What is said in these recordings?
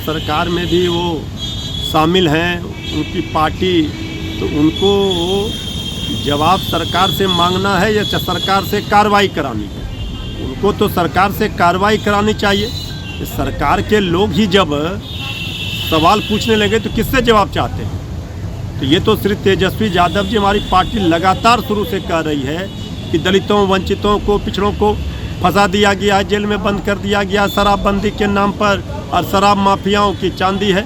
सरकार में भी वो शामिल हैं, उनकी पार्टी, तो उनको जवाब सरकार से मांगना है या सरकार से कार्रवाई करानी है? उनको तो सरकार से कार्रवाई करानी चाहिए। सरकार के लोग ही जब सवाल पूछने लगे तो किससे जवाब चाहते हैं? तो ये तो श्री तेजस्वी यादव जी, हमारी पार्टी लगातार शुरू से कह रही है कि दलितों, वंचितों को, पिछड़ों को फंसा दिया गया है, जेल में बंद कर दिया गया शराबबंदी के नाम पर, और शराब माफियाओं की चांदी है।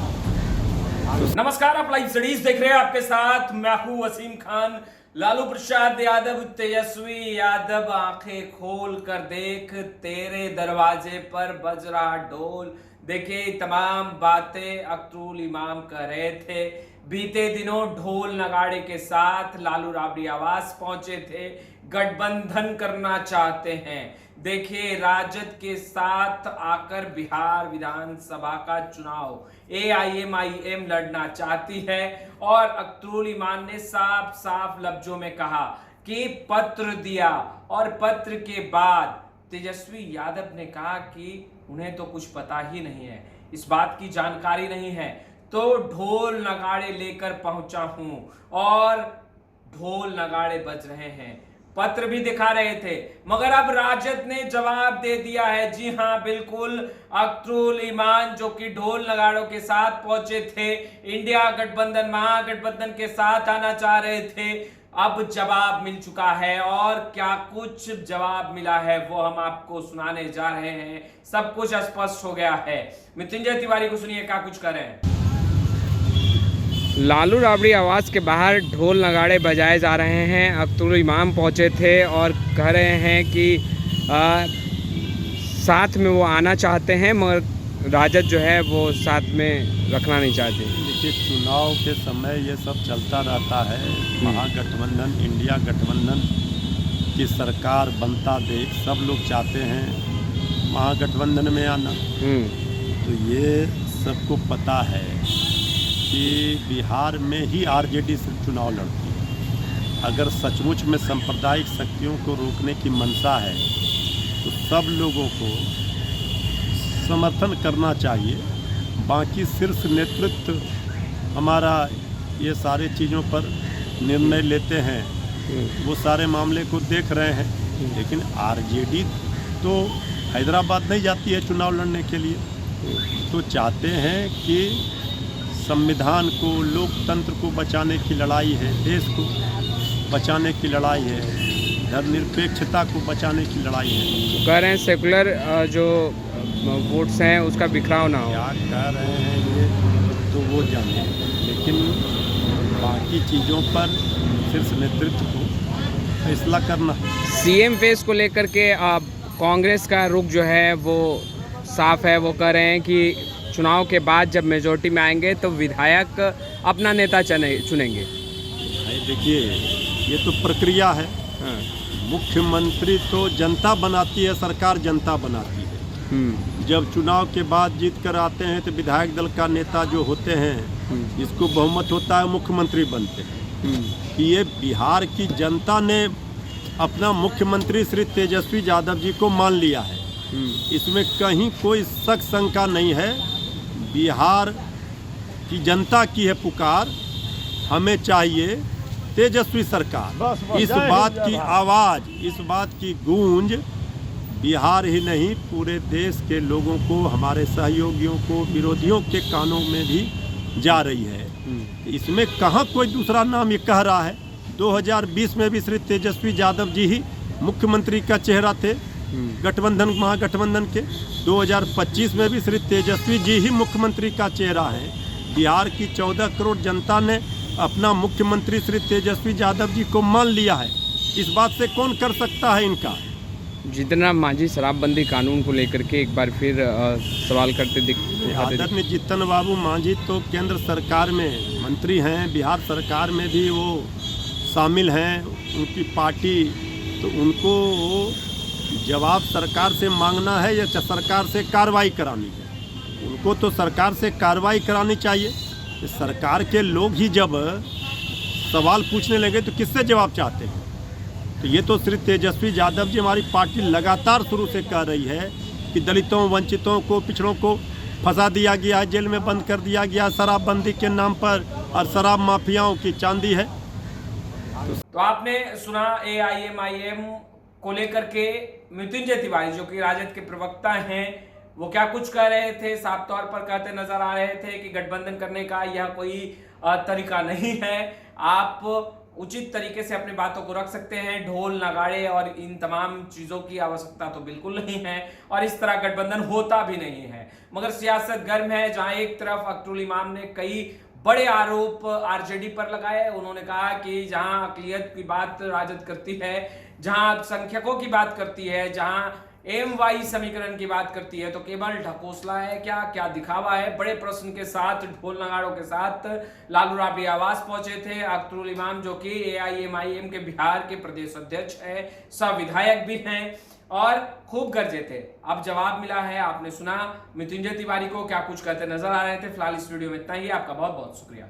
नमस्कार, आप लाइव स्टडीज देख रहे हैं, आपके साथ मैं हूं वसीम खान। लालू प्रसाद यादव, तेजस्वी यादव, आंखें खोल कर देख, तेरे दरवाजे पर बज रहा ढोल। देखिए, तमाम बातें अख्तरुल इमाम कर रहे थे। बीते दिनों ढोल नगाड़े के साथ लालू राबड़ी आवास पहुंचे थे, गठबंधन करना चाहते हैं। देखिए, राजद के साथ आकर बिहार विधानसभा का चुनाव AIMIM लड़ना चाहती है, और अख्तरुल इमाम ने साफ साफ लफ्जों में कहा कि पत्र दिया, और पत्र के बाद तेजस्वी यादव ने कहा कि उन्हें तो कुछ पता ही नहीं है, इस बात की जानकारी नहीं है, तो ढोल नगाड़े लेकर पहुंचा हूं, और ढोल नगाड़े बज रहे हैं। पत्र भी दिखा रहे थे, मगर अब राजद ने जवाब दे दिया है। जी हां, बिल्कुल, अख्तरुल इमाम जो कि ढोल नगाड़ों के साथ पहुंचे थे, इंडिया गठबंधन, महागठबंधन के साथ आना चाह रहे थे, अब जवाब मिल चुका है। और क्या कुछ जवाब मिला है वो हम आपको सुनाने जा रहे हैं। सब कुछ स्पष्ट हो गया है। मृत्युंजय तिवारी को सुनिए क्या कुछ करें। लालू राबड़ी आवास के बाहर ढोल नगाड़े बजाए जा रहे हैं। अख्तरुल इमाम पहुंचे थे और कह रहे हैं कि साथ में वो आना चाहते हैं, मगर राजद जो है वो साथ में रखना नहीं चाहते। देखिए, चुनाव के समय ये सब चलता रहता है। महागठबंधन, इंडिया गठबंधन की सरकार बनता देख सब लोग चाहते हैं महागठबंधन में आना। तो ये सबको पता है कि बिहार में ही RJD से चुनाव लड़ती है। अगर सचमुच में सांप्रदायिक शक्तियों को रोकने की मंशा है तो सब लोगों को समर्थन करना चाहिए। बाकी शीर्ष नेतृत्व हमारा ये सारे चीज़ों पर निर्णय लेते हैं, वो सारे मामले को देख रहे हैं। लेकिन RJD तो हैदराबाद नहीं जाती है चुनाव लड़ने के लिए। तो चाहते हैं कि संविधान को, लोकतंत्र को बचाने की लड़ाई है, देश को बचाने की लड़ाई है, धर्मनिरपेक्षता को बचाने की लड़ाई है। कह रहे हैं सेकुलर जो वोट्स हैं उसका बिखराव ना हो। क्या कह रहे हैं ये तो वो जाने, लेकिन बाकी चीज़ों पर शीर्ष नेतृत्व को फैसला करना। CM फेस को लेकर के कांग्रेस का रुख जो है वो साफ है। वो कह रहे हैं कि चुनाव के बाद जब मेजोरिटी में आएंगे तो विधायक अपना नेता चुनेंगे। देखिए, ये तो प्रक्रिया है। मुख्यमंत्री तो जनता बनाती है, सरकार जनता बनाती है। जब चुनाव के बाद जीत कर आते हैं तो विधायक दल का नेता जो होते हैं, जिसको बहुमत होता है, मुख्यमंत्री बनते हैं। कि ये बिहार की जनता ने अपना मुख्यमंत्री श्री तेजस्वी यादव जी को मान लिया है, इसमें कहीं कोई शक शंका नहीं है। बिहार की जनता की है पुकार, हमें चाहिए तेजस्वी सरकार। इस बात की आवाज़, इस बात की गूंज बिहार ही नहीं पूरे देश के लोगों को, हमारे सहयोगियों को, विरोधियों के कानों में भी जा रही है। इसमें कहाँ कोई दूसरा नाम ये कह रहा है। 2020 में भी श्री तेजस्वी यादव जी ही मुख्यमंत्री का चेहरा थे गठबंधन, महागठबंधन के। 2025 में भी श्री तेजस्वी जी ही मुख्यमंत्री का चेहरा है। बिहार की 14 करोड़ जनता ने अपना मुख्यमंत्री श्री तेजस्वी यादव जी को मान लिया है। इस बात से कौन कर सकता है इनका। जितना मांझी शराबबंदी कानून को लेकर के एक बार फिर सवाल करते दिखते। आदरणीय जीतन बाबू मांझी तो केंद्र सरकार में मंत्री हैं, बिहार सरकार में भी वो शामिल हैं, उनकी पार्टी, तो उनको जवाब सरकार से मांगना है या सरकार से कार्रवाई करानी है? उनको तो सरकार से कार्रवाई करानी चाहिए। सरकार के लोग ही जब सवाल पूछने लगे तो किससे जवाब चाहते हैं? तो ये तो श्री तेजस्वी यादव जी, हमारी पार्टी लगातार शुरू से कह रही है कि दलितों, वंचितों को, पिछड़ों को फंसा दिया गया है, जेल में बंद कर दिया गया, शराबबंदी के नाम पर, और शराब माफियाओं की चांदी है। तो आपने सुना AIMIM को लेकर के मृत्युंजय तिवारी जो कि राजद के प्रवक्ता हैं, वो क्या कुछ कह रहे थे। साफ तौर पर कहते नजर आ रहे थे कि गठबंधन करने का यह कोई तरीका नहीं है, आप उचित तरीके से अपनी बातों को रख सकते हैं, ढोल नगाड़े और इन तमाम चीजों की आवश्यकता तो बिल्कुल नहीं है, और इस तरह गठबंधन होता भी नहीं है। मगर सियासत गर्म है, जहां एक तरफ अख्तरुल इमाम ने कई बड़े आरोप आरजेडी पर लगाए। उन्होंने कहा कि जहां अकलियत की बात राजद करती है, जहां संख्यकों की बात करती है, जहां MY समीकरण की बात करती है, तो केवल ढकोसला है क्या दिखावा है। बड़े प्रश्न के साथ, ढोल नगाड़ों के साथ लालू राबड़ी आवास पहुंचे थे अख्तरुल इमाम, जो कि AIMIM के बिहार के प्रदेश अध्यक्ष है, सह विधायक भी हैं, और खूब गरजे थे। अब जवाब मिला है, आपने सुना मृत्युंजय तिवारी को क्या कुछ कहते नजर आ रहे थे। फिलहाल इस वीडियो में इतना ही, आपका बहुत बहुत शुक्रिया।